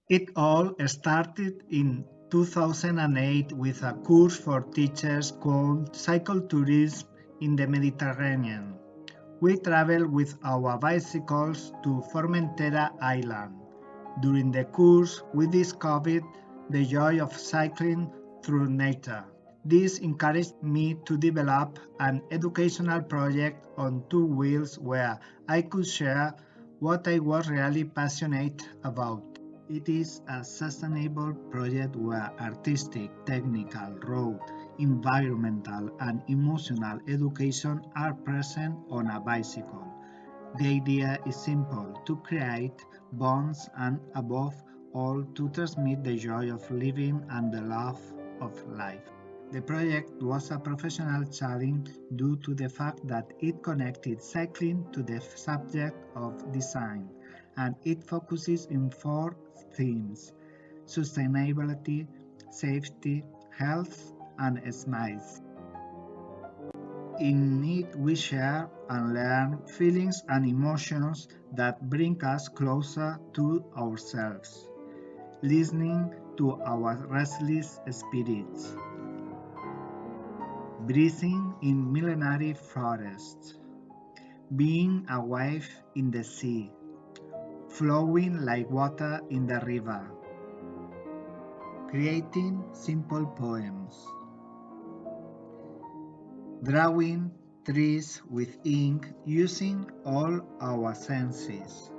It all started in 2008 with a course for teachers called Cyclotourism in the Mediterranean. We traveled with our bicycles to Formentera Island. During the course, we discovered the joy of cycling through nature. This encouraged me to develop an educational project on two wheels where I could share what I was really passionate about. It is a sustainable project where artistic, technical, road, environmental, and emotional education are present on a bicycle. The idea is simple: to create bonds and, above all, to transmit the joy of living and the love of life. The project was a professional challenge due to the fact that it connected cycling to the subject of design, and it focuses in four themes: sustainability, safety, health, and smiles. In it, we share and learn feelings and emotions that bring us closer to ourselves, listening to our restless spirits, breathing in millenary forests, being a wave in the sea, flowing like water in the river, creating simple poems, drawing trees with ink using all our senses,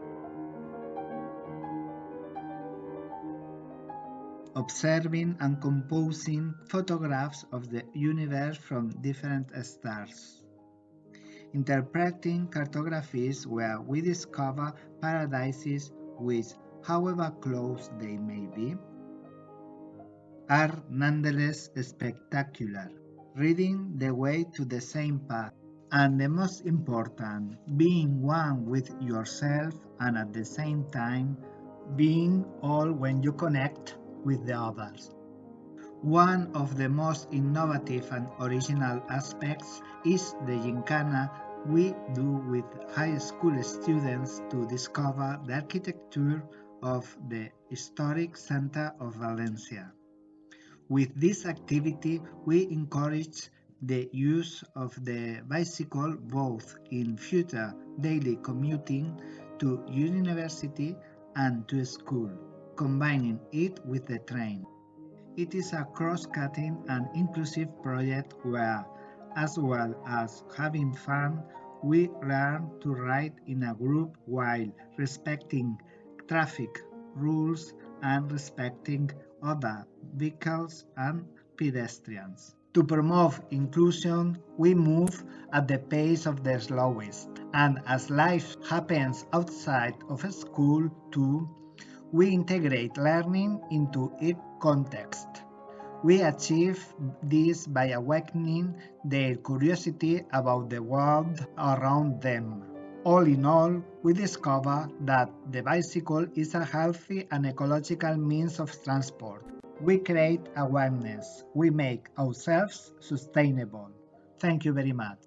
observing and composing photographs of the universe from different stars, interpreting cartographies where we discover paradises which, however close they may be, are nonetheless spectacular, reading the way to the same path, and the most important, being one with yourself and at the same time being all when you connect with the others. One of the most innovative and original aspects is the gincana we do with high school students to discover the architecture of the historic center of Valencia. With this activity, we encourage the use of the bicycle both in future daily commuting to university and to school, combining it with the train. It is a cross-cutting and inclusive project where, as well as having fun, we learn to ride in a group while respecting traffic rules and respecting other vehicles and pedestrians. To promote inclusion, we move at the pace of the slowest, and as life happens outside of school too, we integrate learning into its context. We achieve this by awakening their curiosity about the world around them. All in all, we discover that the bicycle is a healthy and ecological means of transport. We create awareness. We make ourselves sustainable. Thank you very much.